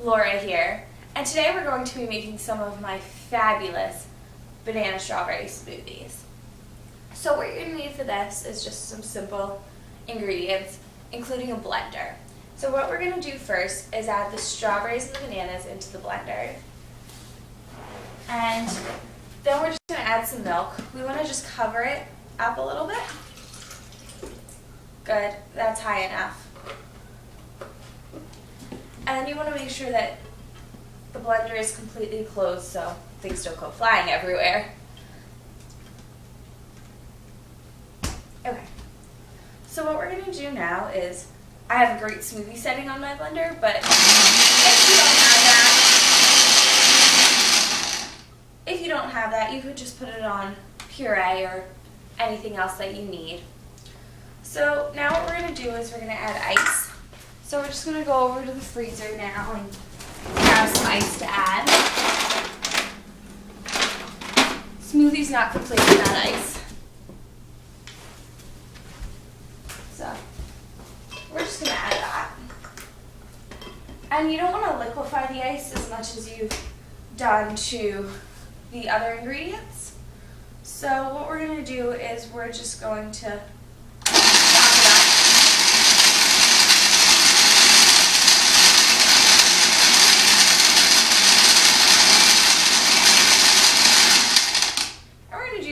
Laura here, and today we're going to be making some of my fabulous banana strawberry smoothies. So what you're going to need for this is just some simple ingredients, including a blender. So what we're going to do first is add the strawberries and the bananas into the blender. And then we're just going to add some milk. We want to just cover it up a little bit. Good, that's high enough. And then you want to make sure that the blender is completely closed so things don't go flying everywhere. Okay, so what we're going to do now is, I have a great smoothie setting on my blender, but if you don't have that, you could just put it on puree or anything else that you need. So now what we're going to do is we're going to add ice. So we're just going to go over to the freezer now and grab some ice to add. Smoothie's not complete without ice. So we're just going to add that. And you don't want to liquefy the ice as much as you've done to the other ingredients. So what we're going to do is we're just going to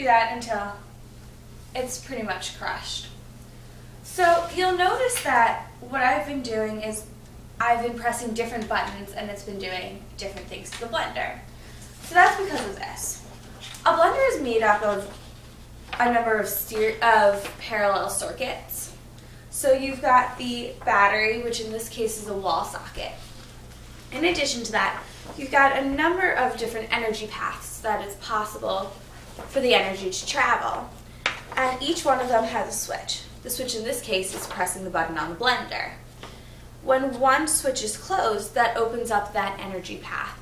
that until it's pretty much crushed. So you'll notice that what I've been doing is I've been pressing different buttons and it's been doing different things to the blender. So that's because of this. A blender is made up of a number of parallel circuits. So you've got the battery, which in this case is a wall socket. In addition to that, you've got a number of different energy paths that it's possible for the energy to travel. And each one of them has a switch. The switch in this case is pressing the button on the blender. When one switch is closed, that opens up that energy path.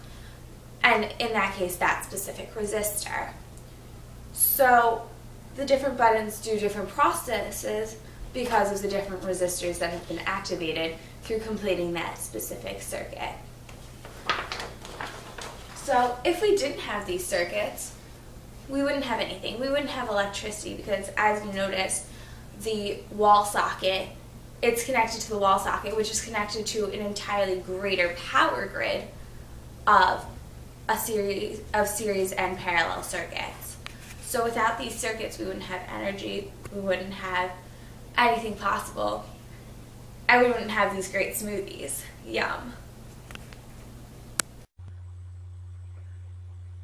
And in that case, that specific resistor. So the different buttons do different processes because of the different resistors that have been activated through completing that specific circuit. So if we didn't have these circuits, we wouldn't have anything. We wouldn't have electricity because, as you notice, the wall socket, it's connected to the wall socket, which is connected to an entirely greater power grid of a series and parallel circuits. So without these circuits, we wouldn't have energy, we wouldn't have anything possible, and we wouldn't have these great smoothies. Yum.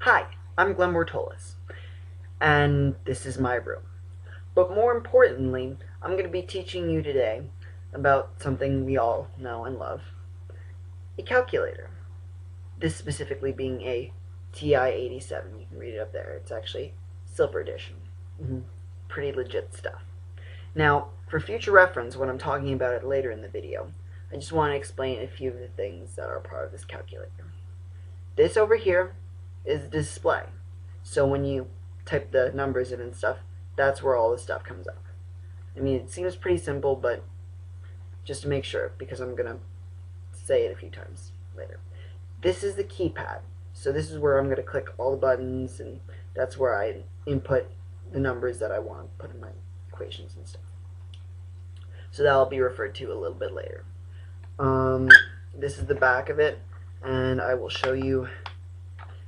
Hi, I'm Glenn Bortolis, and this is my room. But more importantly, I'm going to be teaching you today about something we all know and love, a calculator. This specifically being a TI-87. You can read it up there. It's actually Silver Edition. Pretty legit stuff. Now, for future reference, when I'm talking about it later in the video, I just want to explain a few of the things that are part of this calculator. This over here is the display. So when you type the numbers in and stuff, that's where all the stuff comes up. I mean, it seems pretty simple, but just to make sure, because I'm going to say it a few times later. This is the keypad. So this is where I'm going to click all the buttons, and that's where I input the numbers that I want to put in my equations and stuff. So that'll be referred to a little bit later. This is the back of it, and I will show you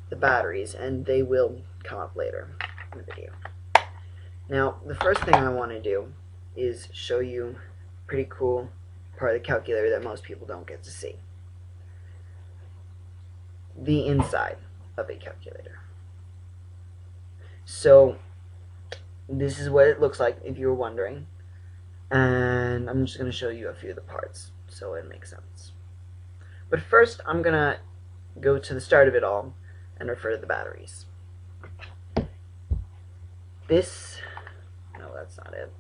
the batteries, and they will come up later in the video. Now, the first thing I want to do is show you a pretty cool part of the calculator that most people don't get to see. The inside of a calculator. So, this is what it looks like if you were wondering, and I'm just going to show you a few of the parts so it makes sense. But first, I'm going to go to the start of it all and refer to the batteries. No, that's not it.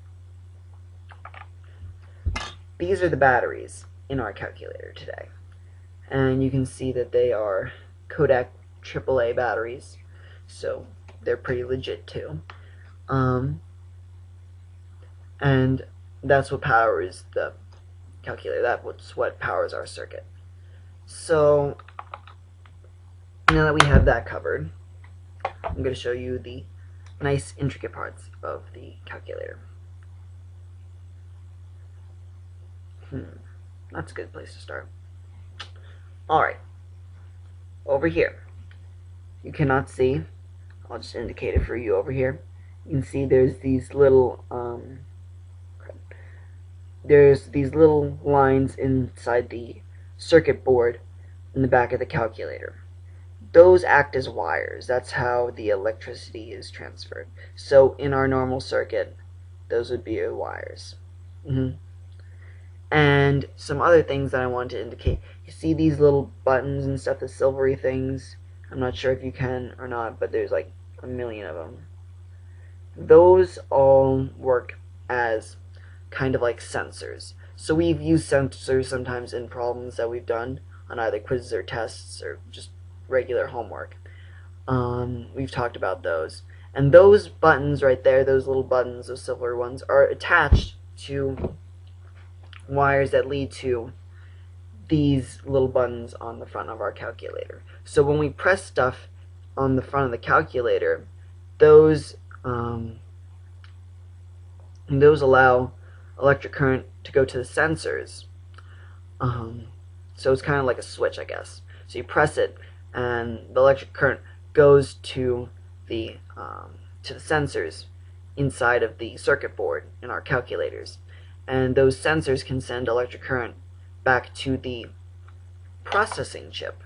These are the batteries in our calculator today. And you can see that they are Kodak AAA batteries, so they're pretty legit too. And that's what powers the calculator. That's what powers our circuit. So now that we have that covered, I'm going to show you the nice intricate parts of the calculator. That's a good place to start. Alright, over here, you cannot see, I'll just indicate it for you over here. You can see there's these little lines inside the circuit board in the back of the calculator. Those act as wires. That's how the electricity is transferred. So in our normal circuit, those would be wires. And some other things that I want to indicate. You see these little buttons and stuff, the silvery things? I'm not sure if you can or not, but there's like a million of them. Those all work as kind of like sensors. So we've used sensors sometimes in problems that we've done on either quizzes or tests or just regular homework. We've talked about those. And those buttons right there, those little buttons, those silver ones, are attached to wires that lead to these little buttons on the front of our calculator. So when we press stuff on the front of the calculator, those allow electric current to go to the sensors. So it's kind of like a switch, I guess. So you press it, and the electric current goes to the sensors inside of the circuit board in our calculators. And those sensors can send electric current back to the processing chip,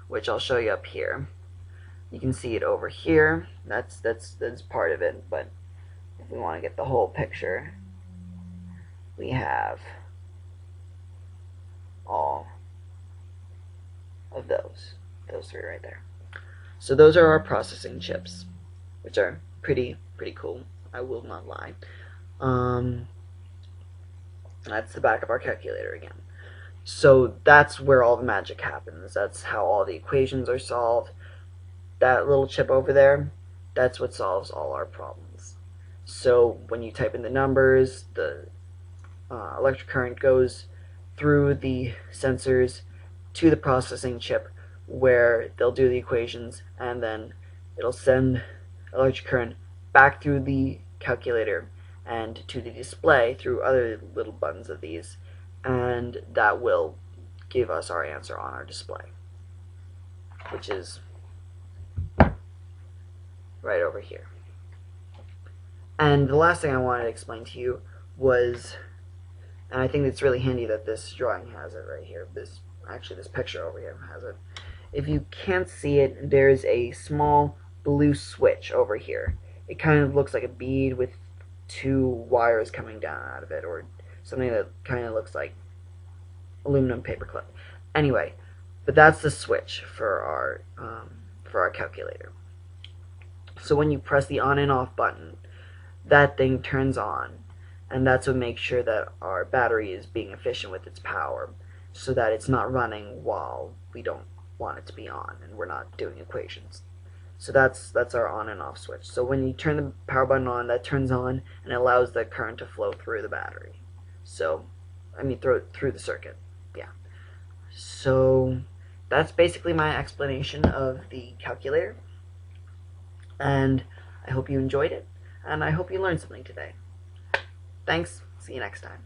which I'll show you up here. You can see it over here. That's part of it, but if we want to get the whole picture, we have all of those three right there. So those are our processing chips, which are pretty cool, I will not lie. That's the back of our calculator again. So that's where all the magic happens. That's how all the equations are solved. That little chip over there, that's what solves all our problems. So when you type in the numbers, the electric current goes through the sensors to the processing chip, where they'll do the equations, and then it'll send electric current back through the calculator and to the display through other little buttons of these, and that will give us our answer on our display, which is right over here. And the last thing I wanted to explain to you was, and I think it's really handy that this drawing has it right here, this picture over here has it. If you can't see it, there's a small blue switch over here. It kind of looks like a bead with two wires coming down out of it, or something that kind of looks like aluminum paperclip. Anyway, but that's the switch for our calculator. So when you press the on and off button, that thing turns on, and that's what makes sure that our battery is being efficient with its power, so that it's not running while we don't want it to be on and we're not doing equations. So that's our on and off switch. So when you turn the power button on, that turns on and allows the current to flow through the battery. So, I mean through the circuit. Yeah. So that's basically my explanation of the calculator. And I hope you enjoyed it, and I hope you learned something today. Thanks. See you next time.